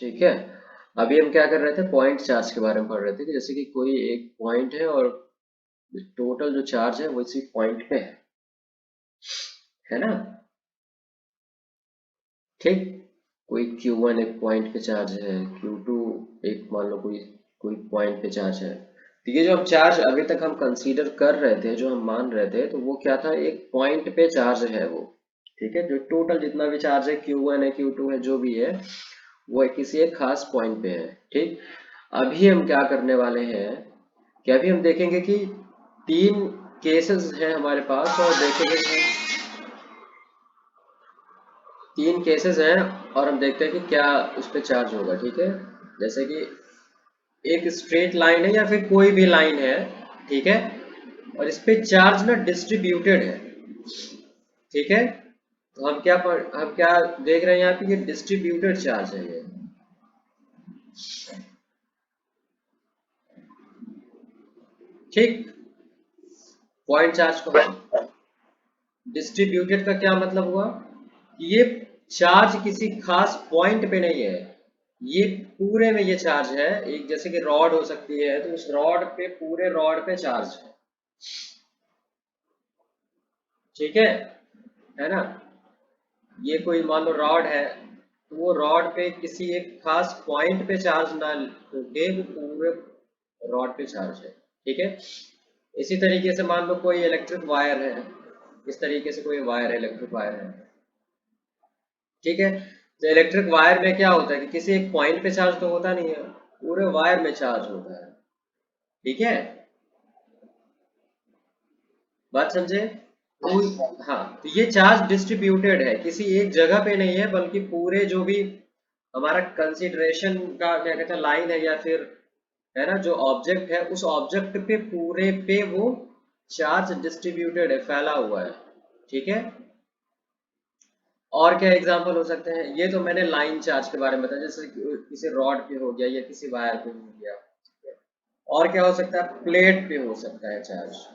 ठीक है। अभी हम क्या कर रहे थे, पॉइंट चार्ज के बारे में पढ़ रहे थे कि जैसे कि कोई एक पॉइंट है और टोटल जो चार्ज है वो इसी पॉइंट पे है ना। ठीक। कोई Q1 एक पॉइंट पे चार्ज है, Q2 एक मान लो कोई कोई पॉइंट पे चार्ज है। तो ये जो हम चार्ज अभी तक हम कंसीडर कर रहे थे, जो हम मान रहे थे, तो वो क्या था, एक पॉइंट पे चार्ज है वो। ठीक है, जो टोटल जितना भी चार्ज है, Q1 है Q2 है जो भी है, वो किसी एक खास पॉइंट पे है। ठीक। अभी हम क्या करने वाले हैं कि अभी हम देखेंगे कि तीन केसेस हैं हमारे पास, और देखेंगे कि तीन केसेस हैं और हम देखते हैं कि क्या उस पर चार्ज होगा। ठीक है, जैसे कि एक स्ट्रेट लाइन है या फिर कोई भी लाइन है, ठीक है, और इस पे चार्ज ना डिस्ट्रीब्यूटेड है। ठीक है, तो हम क्या देख रहे हैं यहाँ पे, ये डिस्ट्रीब्यूटेड चार्ज है ये। ठीक। पॉइंट चार्ज को हम डिस्ट्रीब्यूटेड का क्या मतलब हुआ कि ये चार्ज किसी खास पॉइंट पे नहीं है, ये पूरे में ये चार्ज है। एक जैसे कि रॉड हो सकती है, तो उस रॉड पे, पूरे रॉड पे चार्ज है। ठीक है ना। ये कोई मान लो रॉड है, तो वो रॉड पे किसी एक खास पॉइंट पे चार्ज ना होके वो पूरे रॉड पे चार्ज है। ठीक है। इसी तरीके से मान लो कोई इलेक्ट्रिक वायर है, इस तरीके से कोई वायर है, इलेक्ट्रिक वायर है। ठीक है, तो इलेक्ट्रिक वायर में क्या होता है कि किसी एक पॉइंट पे चार्ज तो होता नहीं है, पूरे वायर में चार्ज होता है। ठीक है, बात समझे। हाँ, तो ये चार्ज डिस्ट्रीब्यूटेड है, किसी एक जगह पे नहीं है, बल्कि पूरे जो भी हमारा कंसिडरेशन का क्या कहते हैं लाइन है, या फिर है ना जो ऑब्जेक्ट है, उस ऑब्जेक्ट पे पूरे पे वो चार्ज डिस्ट्रीब्यूटेड है, फैला हुआ है। ठीक है। और क्या एग्जांपल हो सकते हैं, ये तो मैंने लाइन चार्ज के बारे में बताया, जैसे किसी रॉड पे हो गया या किसी वायर पे हो गया। और क्या हो सकता है, प्लेट पे हो सकता है चार्ज।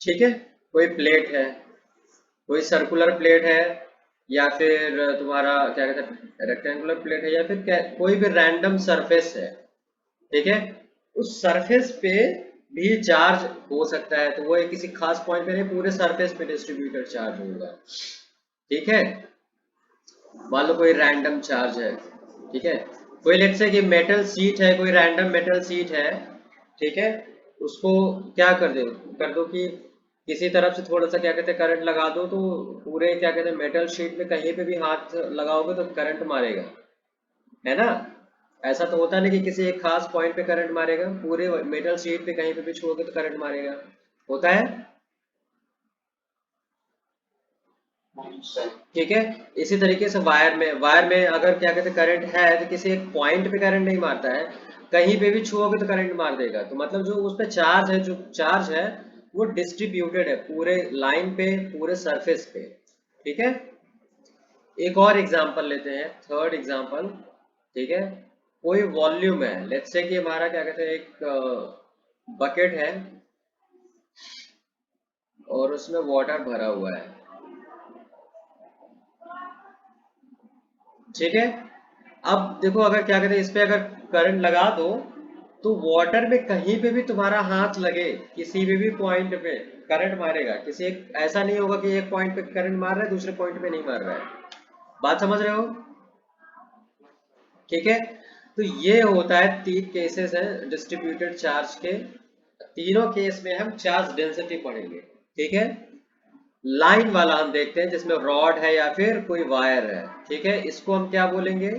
ठीक है, कोई प्लेट है, कोई सर्कुलर प्लेट है, या फिर तुम्हारा क्या कहते हैं रेक्टेंगुलर प्लेट है, या फिर कोई भी रैंडम सरफेस है। ठीक है, उस सरफेस पे भी चार्ज हो सकता है, तो वो एक किसी खास पॉइंट पे नहीं, पूरे सरफेस पे डिस्ट्रीब्यूटेड चार्ज होगा। ठीक है, मान लो कोई रैंडम चार्ज है। ठीक है, कोई लेट्स से कि मेटल सीट है, कोई रैंडम मेटल सीट है। ठीक है, उसको क्या कर दो कि किसी तरफ से थोड़ा सा क्या कहते हैं करंट लगा दो, तो पूरे क्या कहते हैं मेटल शीट में कहीं पे भी हाथ लगाओगे तो करंट मारेगा, है ना। ऐसा तो होता नहीं कि किसी एक खास पॉइंट पे करंट मारेगा, पूरे मेटल शीट पे कहीं पे भी छुओगे तो करंट मारेगा, होता है। ठीक है, इसी तरीके से वायर में अगर क्या कहते हैं करंट है, तो किसी एक पॉइंट पे करंट नहीं मारता है, कहीं पे भी छुओगे तो करंट मार देगा। तो मतलब जो उस पे चार्ज है, जो चार्ज है वो डिस्ट्रीब्यूटेड है पूरे लाइन पे, पूरे सरफेस पे। ठीक है, एक और एग्जांपल लेते हैं, थर्ड एग्जांपल। ठीक है, कोई वॉल्यूम है, लेट्स से कि हमारा क्या कहते हैं एक बकेट है और उसमें वाटर भरा हुआ है। ठीक है, अब देखो, अगर क्या कहते हैं इस पे अगर करंट लगा दो, तो वाटर में कहीं पे भी तुम्हारा हाथ लगे, किसी भी पॉइंट पे करंट मारेगा। किसी एक ऐसा नहीं होगा कि एक पॉइंट पे करंट मार रहा है, दूसरे पॉइंट पे नहीं मार रहा है। बात समझ रहे हो। ठीक है, तो ये होता है, तीन केसेस हैं डिस्ट्रीब्यूटेड चार्ज के। तीनों केस में हम चार्ज डेंसिटी पढ़ेंगे। ठीक है, लाइन वाला हम देखते हैं जिसमें रॉड है या फिर कोई वायर है। ठीक है, इसको हम क्या बोलेंगे,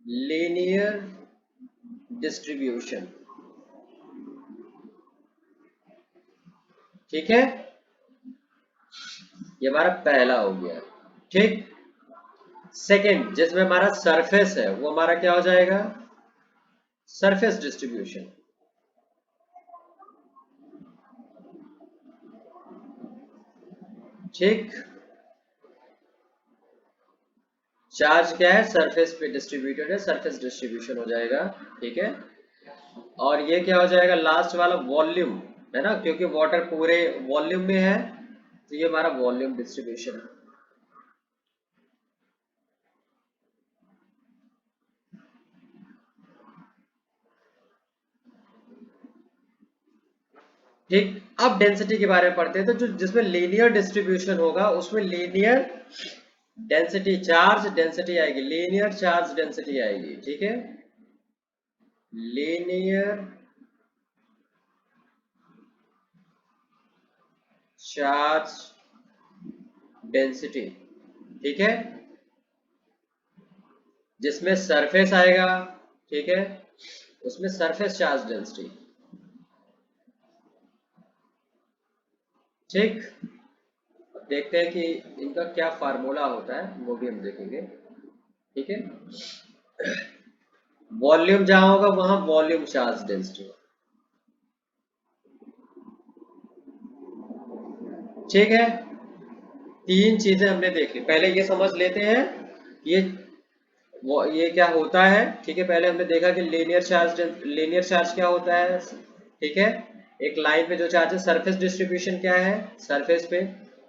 लीनियर डिस्ट्रीब्यूशन। ठीक है, ये हमारा पहला हो गया। ठीक। सेकंड, जिसमें हमारा सरफेस है, वो हमारा क्या हो जाएगा, सरफेस डिस्ट्रीब्यूशन। ठीक, चार्ज क्या है, सरफेस पे डिस्ट्रीब्यूटेड है, सरफेस डिस्ट्रीब्यूशन हो जाएगा। ठीक है, और ये क्या हो जाएगा, लास्ट वाला वॉल्यूम, है ना, क्योंकि वाटर पूरे वॉल्यूम में है, तो ये हमारा वॉल्यूम डिस्ट्रीब्यूशन है। ठीक। अब डेंसिटी के बारे में पढ़ते हैं। तो जो जिसमें लीनियर डिस्ट्रीब्यूशन होगा उसमें लीनियर डेंसिटी चार्ज डेंसिटी आएगी, लीनियर चार्ज डेंसिटी आएगी। ठीक है, लीनियर चार्ज डेंसिटी। ठीक है, जिसमें सरफेस आएगा। ठीक है, उसमें सरफेस चार्ज डेंसिटी। ठीक, अब देखते हैं कि इनका क्या फार्मूला होता है, वो भी हम देखेंगे। ठीक है, वॉल्यूम जहां होगा वहां वॉल्यूम चार्ज डेंसिटी। ठीक है, तीन चीजें हमने देखी। पहले ये समझ लेते हैं ये ये क्या होता है। ठीक है, पहले हमने देखा कि लीनियर चार्ज क्या होता है। ठीक है, एक लाइन पे जो चार्ज है, सरफेस डिस्ट्रीब्यूशन क्या है, सरफेस पे।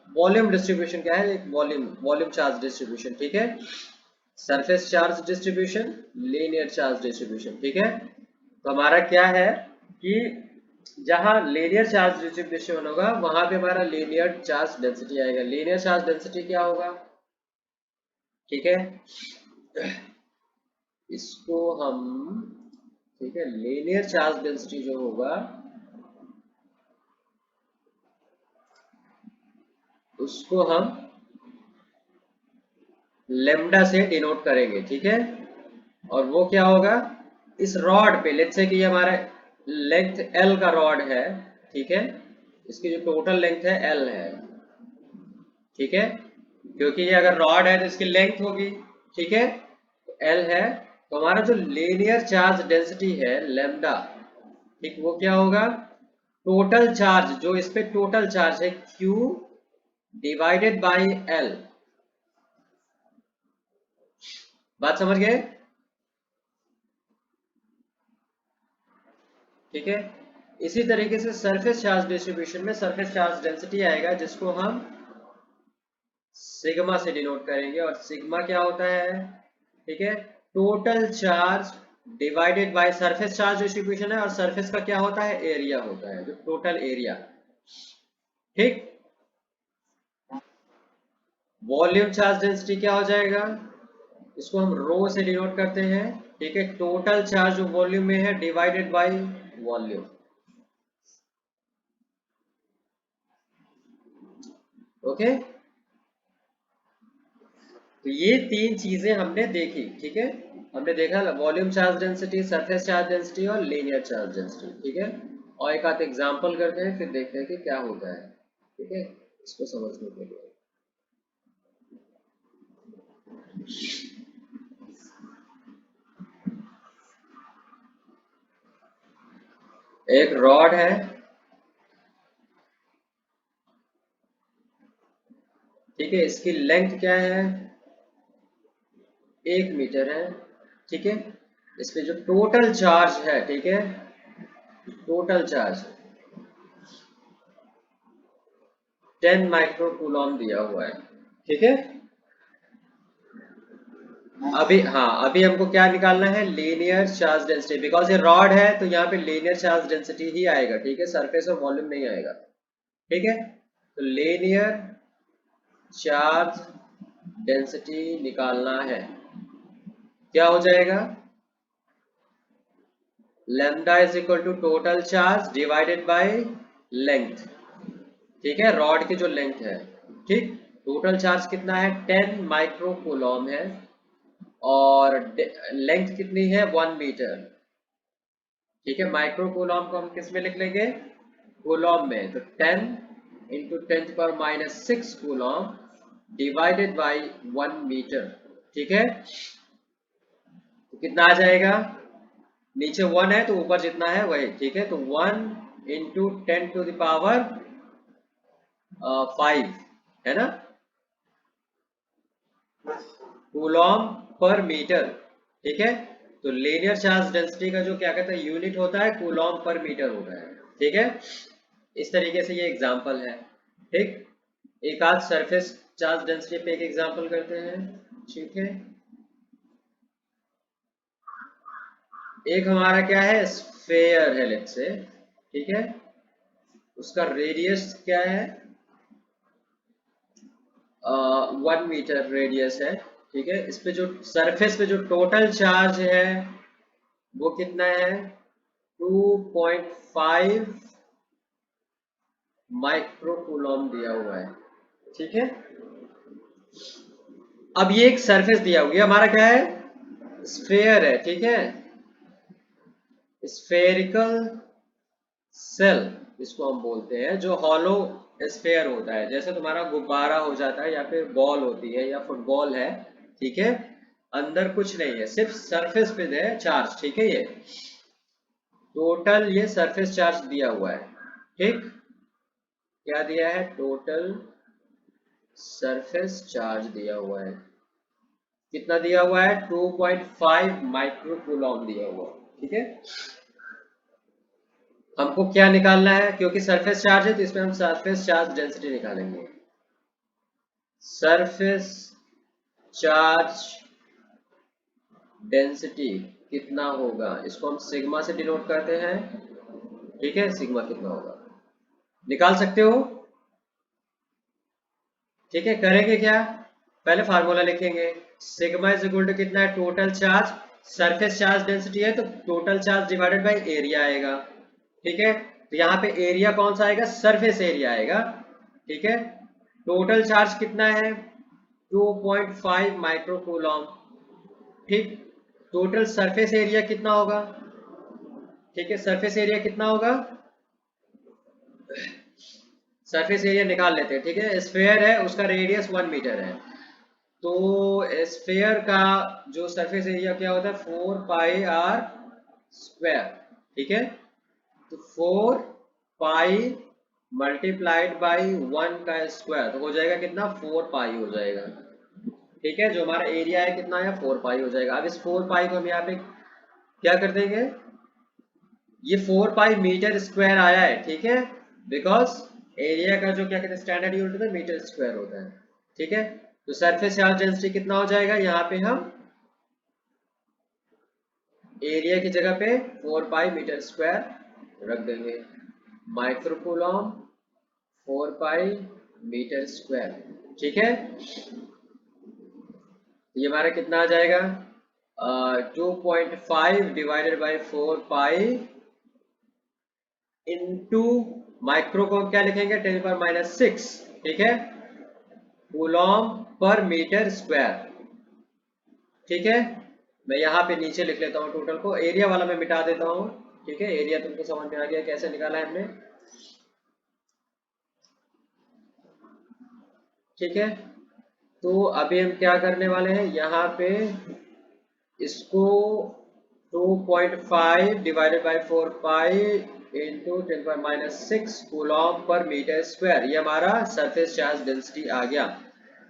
वॉल्यूम डिस्ट्रीब्यूशन क्या है, एक वॉल्यूम वॉल्यूम चार्ज डिस्ट्रीब्यूशन। ठीक है, surface charge distribution, linear charge distribution. ठीक है, तो हमारा क्या है कि जहां लीनियर चार्ज डिस्ट्रीब्यूशन होगा वहां पे हमारा लीनियर चार्ज डेंसिटी आएगा। लीनियर चार्ज डेंसिटी क्या होगा? ठीक है, इसको हम, ठीक है, लीनियर चार्ज डेंसिटी जो होगा उसको हम लेमडा से डिनोट करेंगे। ठीक है, और वो क्या होगा, इस रॉड पे, लेट्स से कि ये हमारा लेंथ एल का रॉड है। ठीक है, इसकी जो टोटल लेंथ है एल है। ठीक है, क्योंकि ये अगर रॉड है तो इसकी लेंथ होगी। ठीक है, एल है, तो हमारा जो लीनियर चार्ज डेंसिटी है लेमडा, ठीक, वो क्या होगा, टोटल चार्ज, जो इस पे टोटल चार्ज है Q डिवाइडेड बाई L। बात समझ गए? ठीक है, इसी तरीके से सरफेस चार्ज डिस्ट्रीब्यूशन में सरफेस चार्ज डेंसिटी आएगा, जिसको हम सिग्मा से डिनोट करेंगे। और सिग्मा क्या होता है? ठीक है, total charge divided by surface charge distribution है, और सरफेस का क्या होता है, एरिया होता है, जो टोटल एरिया। ठीक, वॉल्यूम चार्ज डेंसिटी क्या हो जाएगा, इसको हम रो से डिनोट करते हैं। ठीक है, टोटल चार्ज जो वॉल्यूम में है डिवाइडेड बाय वॉल्यूम। ओके, तो ये तीन चीजें हमने देखी। ठीक है, हमने देखा volume charge density, surface charge density और लीनियर चार्ज डेंसिटी। ठीक है, और एक आध एग्जांपल करते हैं, फिर देखते हैं कि क्या होता है। ठीक है, इसको समझने के लिए एक रॉड है। ठीक है, इसकी लेंथ क्या है, 1 मीटर है। ठीक है, इस पे जो टोटल चार्ज है, ठीक है, टोटल चार्ज 10 माइक्रो कूलॉम दिया हुआ है। ठीक है, अभी, हाँ, अभी हमको क्या निकालना है, लीनियर चार्ज डेंसिटी। बिकॉज ये रॉड है तो यहाँ पे लीनियर चार्ज डेंसिटी ही आएगा। ठीक है, सरफेस और वॉल्यूम नहीं आएगा। ठीक है, तो लीनियर चार्ज डेंसिटी निकालना है, क्या हो जाएगा, lambda is equal to total charge divided by length. ठीक है, रॉड की जो लेंथ है। ठीक, टोटल चार्ज कितना है, 10 माइक्रो कूलॉम है, और लेंथ कितनी है, 1 मीटर। ठीक है, माइक्रो कूलॉम को हम किस में लिख लेंगे, कूलॉम में। तो 10 into 10⁻⁻6 coulomb divided by 1 metre. ठीक है, तो कितना आ जाएगा, नीचे 1 है तो ऊपर जितना है वही। ठीक है, तो 1 इंटू 10⁵ है ना, कूलॉम पर मीटर। ठीक है, तो लीनियर चार्ज डेंसिटी का जो क्या कहते हैं यूनिट होता है, कूलॉम पर मीटर होता है। ठीक है, इस तरीके से ये एग्जांपल है। ठीक, एक आध सरफेस चार्ज डेंसिटी पे एक एग्जांपल करते हैं। ठीक है, एक हमारा क्या है, स्फेयर है, लेट्स से। ठीक है, उसका रेडियस क्या है, 1 मीटर रेडियस है। ठीक है, इस पे जो सरफेस पे जो टोटल चार्ज है वो कितना है, 2.5 माइक्रोकूलम दिया हुआ है। ठीक है, अब ये एक सरफेस दिया हुआ है, हमारा क्या है, स्फेयर है। ठीक है, स्फेरिकल सेल इसको हम बोलते हैं, जो हॉलो स्फेयर होता है, जैसे तुम्हारा गुब्बारा हो जाता है या फिर बॉल होती है या फुटबॉल है। ठीक है, अंदर कुछ नहीं है, सिर्फ सरफेस पे है चार्ज। ठीक है, ये टोटल ये सरफेस चार्ज दिया हुआ है। ठीक, क्या दिया है, टोटल सरफेस चार्ज दिया हुआ है। कितना दिया हुआ है, 2.5 माइक्रोकूलम दिया हुआ है। ठीक है, हमको क्या निकालना है, क्योंकि सरफेस चार्ज है तो इसमें हम सरफेस चार्ज डेंसिटी निकालेंगे। सरफेस चार्ज डेंसिटी कितना होगा, इसको हम सिग्मा से डिनोट करते हैं। ठीक है, सिग्मा कितना होगा निकाल सकते हो। ठीक है, करेंगे क्या, पहले फार्मूला लिखेंगे। सिग्मा इज इक्वल टू कितना है, total charge, surface charge density है तो total charge divided by area आएगा। ठीक है, तो यहाँ पे एरिया कौन सा आएगा, सरफेस एरिया आएगा। ठीक है, टोटल चार्ज कितना है, 2.5 माइक्रोकूलम। ठीक, टोटल सरफेस एरिया कितना होगा, ठीक है, सरफेस एरिया कितना होगा, सरफेस एरिया निकाल लेते हैं। ठीक है, स्फेयर है, उसका रेडियस 1 मीटर है, तो स्फेयर का जो सरफेस एरिया क्या होता है, 4 पाई r स्क्वायर। ठीक है, तो 4 पाई मल्टीप्लाइड बाई 1 का स्क्वायर, तो हो जाएगा कितना, 4 पाई हो जाएगा। ठीक है, जो हमारा एरिया है कितना है, 4 पाई हो जाएगा। अब इस 4 पाई को हम यहाँ पे क्या कर देंगे, ये 4 पाई मीटर स्क्वायर आया है। ठीक है, बिकॉज एरिया का जो क्या कहते हैं स्टैंडर्ड यूनिट होता है, मीटर स्क्वायर होता है। ठीक है, तो सरफेस चार्ज डेंसिटी कितना हो जाएगा, यहाँ पे हम एरिया की जगह पे 4 पाई मीटर स्क्वायर रख देंगे, माइक्रोकूलम 4 पाई मीटर स्क्वायर। ठीक है, तो ये हमारा कितना आ जाएगा, 2.5 divided by 4 pi into, micro को क्या लिखेंगे, 10⁻⁶। ठीक है, कूलम पर मीटर स्क्वायर। ठीक है, मैं यहाँ पे नीचे लिख लेता हूँ टोटल को, एरिया वाला मैं मिटा देता हूँ। ठीक है, एरिया तुमको समझ में आ गया कैसे निकाला है हमने। ठीक है, तो अभी हम क्या करने वाले हैं, यहाँ पे इसको 2.5 divided by 4 pi into 10⁻⁶ coulomb per metre square, ये हमारा सरफेस चार्ज डेंसिटी आ गया।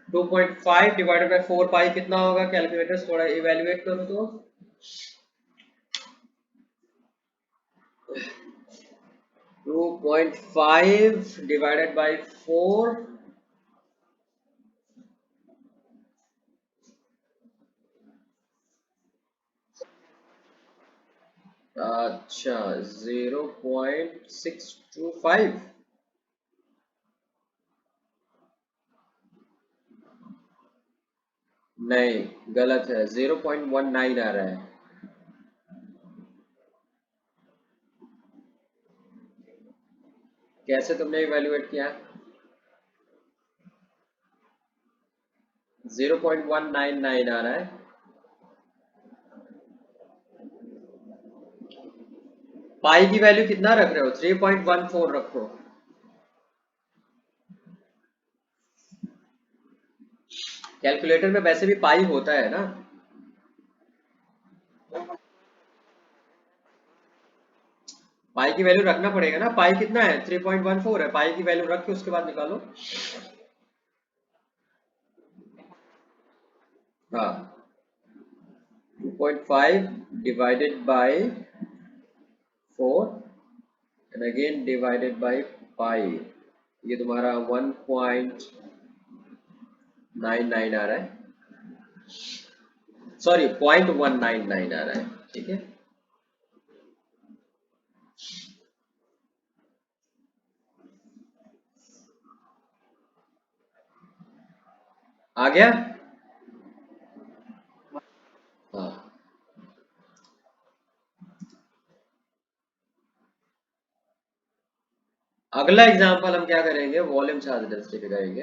2.5 डिवाइडेड बाई 4 पाई कितना होगा, कैलकुलेटर्स थोड़ा इवेल्युएट करो तो, 2.5 डिवाइडेड बाई 4, अच्छा 0.625, नहीं गलत है, 0.19 आ रहा है। कैसे तुमने इवेल्युएट किया, 0.199 आ रहा है। पाई की वैल्यू कितना रख रहे हो, 3.14 रखो। कैलकुलेटर में वैसे भी पाई होता है ना, पाई की वैल्यू रखना पड़ेगा ना, पाई कितना है, 3.14 है, पाई की वैल्यू रख के उसके बाद निकालो। हाँ, 2.5 divided by 4 and again divided by pi, ये तुम्हारा 1.99 आ रहा है, सॉरी 0.199 आ रहा है। ठीक है, आ गया? हाँ, अगला एग्जांपल हम क्या करेंगे, वॉल्यूम चार्ज डेंसिटी पे करेंगे।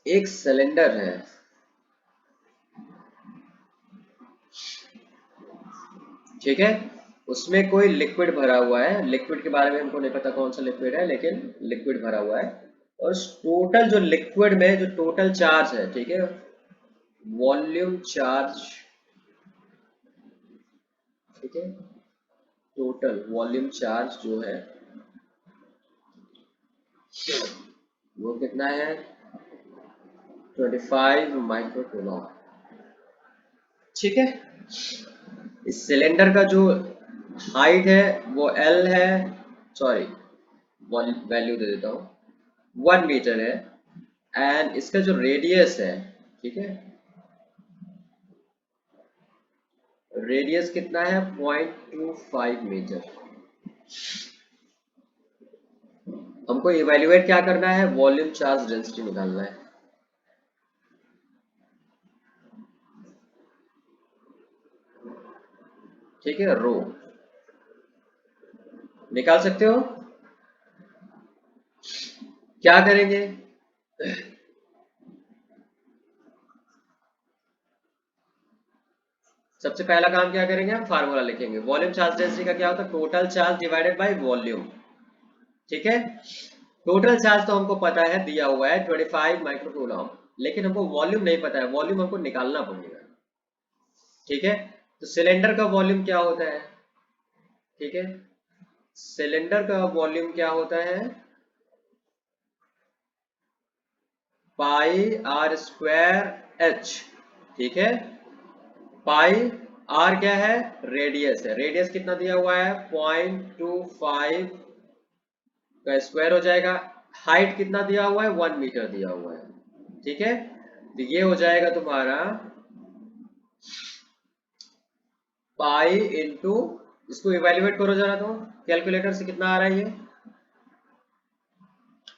एक सिलेंडर है, ठीक है, उसमें कोई लिक्विड भरा हुआ है। लिक्विड के बारे में हमको नहीं पता कौन सा लिक्विड है, लेकिन लिक्विड भरा हुआ है। और टोटल जो लिक्विड में जो टोटल चार्ज है, ठीक है, वॉल्यूम चार्ज, ठीक है, टोटल वॉल्यूम चार्ज जो है वो कितना है, 25 माइक्रो कूलम, ठीक है। इस सिलेंडर का जो हाइट है वो L है, सॉरी वैल्यू दे देता हूँ, 1 मीटर है। एंड इसका जो रेडियस है, ठीक है, रेडियस कितना है, 0.25 मीटर। हमको इवेल्युएट क्या करना है, वॉल्यूम चार्ज डेंसिटी निकालना है, ठीक है, रो। निकाल सकते हो? क्या करेंगे, सबसे पहला काम क्या करेंगे, हम फार्मूला लिखेंगे। वॉल्यूम चार्ज डेंसिटी का क्या होता है, total charge divided by volume, ठीक है। टोटल चार्ज तो हमको पता है, दिया हुआ है 25 माइक्रो कूलम, लेकिन हमको वॉल्यूम नहीं पता है, वॉल्यूम हमको निकालना पड़ेगा, ठीक है। तो सिलेंडर का वॉल्यूम क्या होता है, ठीक है, सिलेंडर का वॉल्यूम क्या होता है, पाई आर स्क्वायर एच, ठीक है। पाई आर क्या है, रेडियस है, रेडियस कितना दिया हुआ है, 0.25 का स्क्वायर हो जाएगा। हाइट कितना दिया हुआ है, 1 मीटर दिया हुआ है, ठीक है। तो ये हो जाएगा तुम्हारा पाई इंटू, इसको इवेल्युएट करो जरा, तो कैलकुलेटर से कितना आ रहा है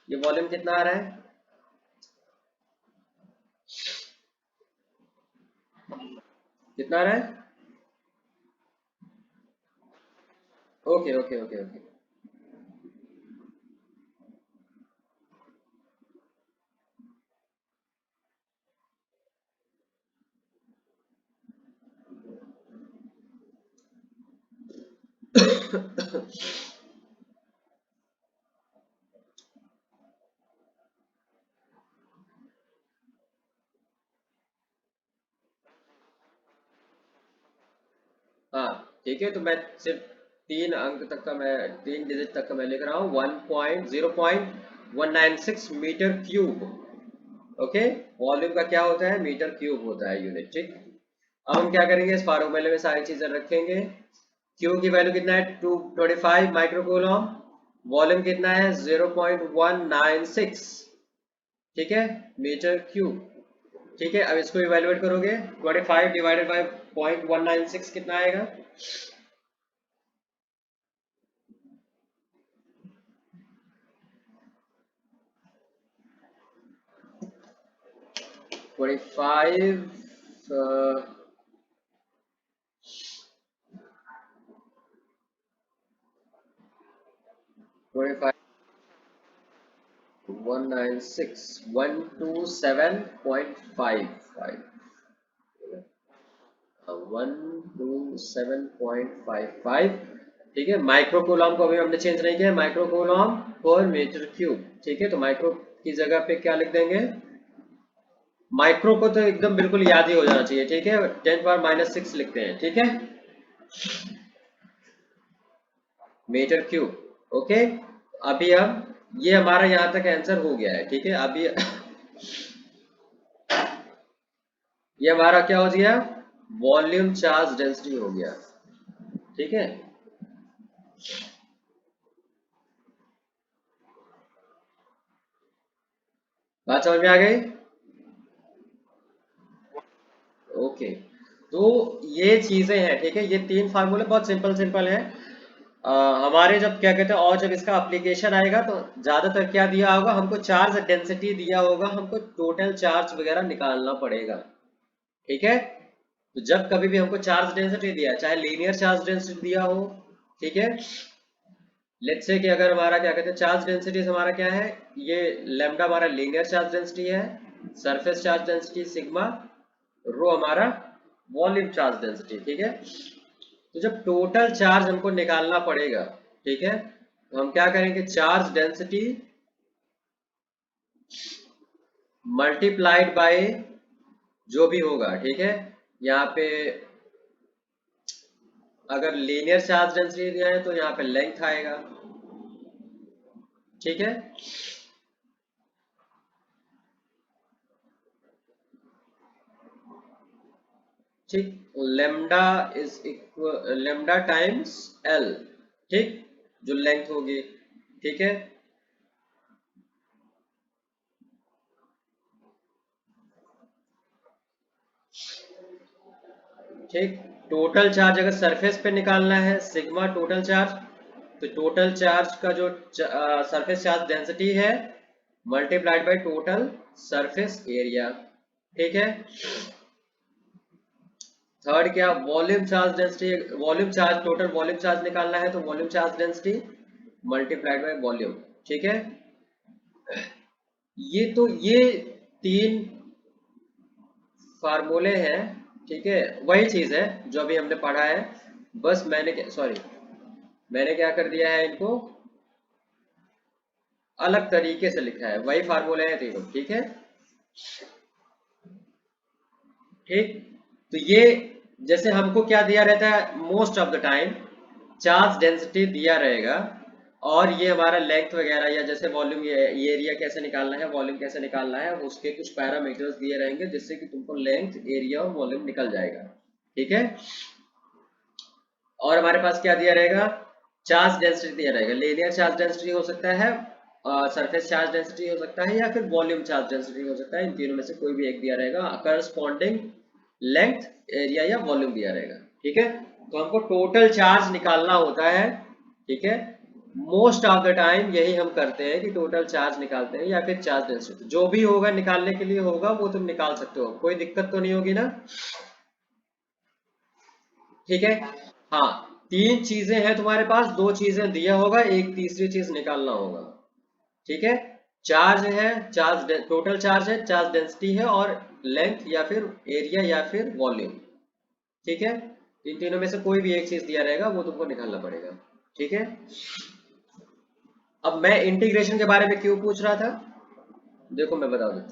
ये वॉल्यूम कितना आ रहा है, कितना आ रहा है, ओके ओके ओके ओके। हाँ, ठीक है, तो मैं सिर्फ 3 अंक तक का, मैं 3 डिजिट तक का मैं लिख रहा हूँ, 0.196 मीटर क्यूब, ओके। वॉल्यूम का क्या होता है, मीटर क्यूब होता है यूनिट, ठीक। अब हम क्या करेंगे, इस फार्मूले में सारी चीजें रखेंगे। क्यू की वैल्यू कितना है, 225 माइक्रोकूलम, वॉल्यूम कितना है 0.196, ठीक है, मीटर क्यूब, ठीक है। अब इसको इवेल्युएट करोगे, 25 डिवाइडेड बाय 0.196 कितना आएगा, 25 25 196 127.55, 127.55, ठीक है। माइक्रो कूलम को अभी हमने चेंज नहीं किया, micro coulomb per metre cube, ठीक है। तो माइक्रो की जगह पे क्या लिख देंगे, माइक्रो को तो एकदम बिल्कुल याद ही हो जाना चाहिए, ठीक है, 10⁻⁻⁶ लिखते हैं, ठीक है, मीटर क्यूब, ओके। अभी हम, ये हमारा यहाँ तक आंसर हो गया है, ठीक है। अभी ये हमारा क्या हो गया, वॉल्यूम चार्ज डेंसिटी हो गया, ठीक है। बात समझ में आ गई, ओके। तो ये चीजें हैं, ठीक है, ये 3 फार्मूले बहुत सिंपल सिंपल हैं। हमारे जब क्या कहते हैं, और जब इसका एप्लीकेशन आएगा तो ज्यादातर क्या दिया होगा हमको, चार्ज डेंसिटी दिया होगा, हमको टोटल चार्ज वगैरह निकालना पड़ेगा। ठीक है, तो जब कभी भी हमको चार्ज डेंसिटी दिया, चाहे लीनियर चार्ज डेंसिटी दिया हो, ठीक है, लेट्स से कि अगर हमारा क्या कहते हैं चार्ज डेंसिटी हमारा क्या है, ये लैम्डा हमारा लीनियर चार्ज डेंसिटी है, सरफेस चार्ज डेंसिटी सिग्मा, रो हमारा वॉल्यूम चार्ज डेंसिटी। ठीक है, तो जब टोटल चार्ज हमको निकालना पड़ेगा, ठीक है, तो हम क्या करेंगे, चार्ज डेंसिटी मल्टीप्लाइड बाय जो भी होगा। ठीक है, यहाँ पे अगर लीनियर चार्ज डेंसिटी दिया है तो यहाँ पे लेंथ आएगा। ठीक है, ठीक, lambda is equal lambda times L, ठीक, जो लेंथ होगी। ठीक है, ठीक, टोटल चार्ज अगर सरफेस पे निकालना है, सिग्मा टोटल चार्ज, तो टोटल चार्ज का जो सरफेस चार्ज डेंसिटी है multiplied by total surface area. ठीक है, थर्ड क्या, volume charge density, volume charge total volume charge निकालना है तो volume charge density multiplied by volume. ठीक है, ये तीन फार्मूले हैं। ठीक है, वही चीज है जो अभी हमने पढ़ा है, बस मैंने क्या कर दिया है, इनको अलग तरीके से लिखा है, वही फार्मूले हैं तीनों। ठीक है, ठीक, तो ये जैसे हमको क्या दिया रहता है most of the time, charge density दिया रहेगा, और ये हमारा लेंथ वगैरह या जैसे वॉल्यूम, ये एरिया कैसे निकालना है, वॉल्यूम कैसे निकालना है, उसके कुछ पैरामीटर्स दिए रहेंगे जिससे कि तुमको लेंथ, एरिया और वॉल्यूम निकल जाएगा। ठीक है, और हमारे पास क्या दिया रहेगा, चार्ज डेंसिटी दिया रहेगा, लीनियर चार्ज डेंसिटी हो सकता है, सरफेस चार्ज डेंसिटी हो सकता है, या फिर वॉल्यूम चार्ज डेंसिटी हो सकता है, इन तीनों में से कोई भी एक दिया रहेगा, करस्पॉन्डिंग लेंथ, एरिया या वॉल्यूम दिया रहेगा। ठीक है, तो हमको टोटल चार्ज निकालना होता है। ठीक है, मोस्ट ऑफ द टाइम यही हम करते हैं कि टोटल चार्ज निकालते हैं, या फिर चार्ज डेंसिटी जो भी होगा निकालने के लिए होगा वो तुम निकाल सकते हो, कोई दिक्कत तो नहीं होगी ना। ठीक है, हाँ, तीन चीजें हैं तुम्हारे पास, दो चीजें दिया होगा, एक तीसरी चीज निकालना होगा। ठीक है, चार्ज है, चार्ज टोटल चार्ज है, चार्ज डेंसिटी है, और लेंथ या फिर एरिया या फिर वॉल्यूम। ठीक है, इन तीनों में से कोई भी एक चीज दिया रहेगा वो तुमको निकालना पड़ेगा। ठीक है, अब मैं इंटीग्रेशन के बारे में क्यों पूछ रहा था, देखो मैं बता देता हूँ।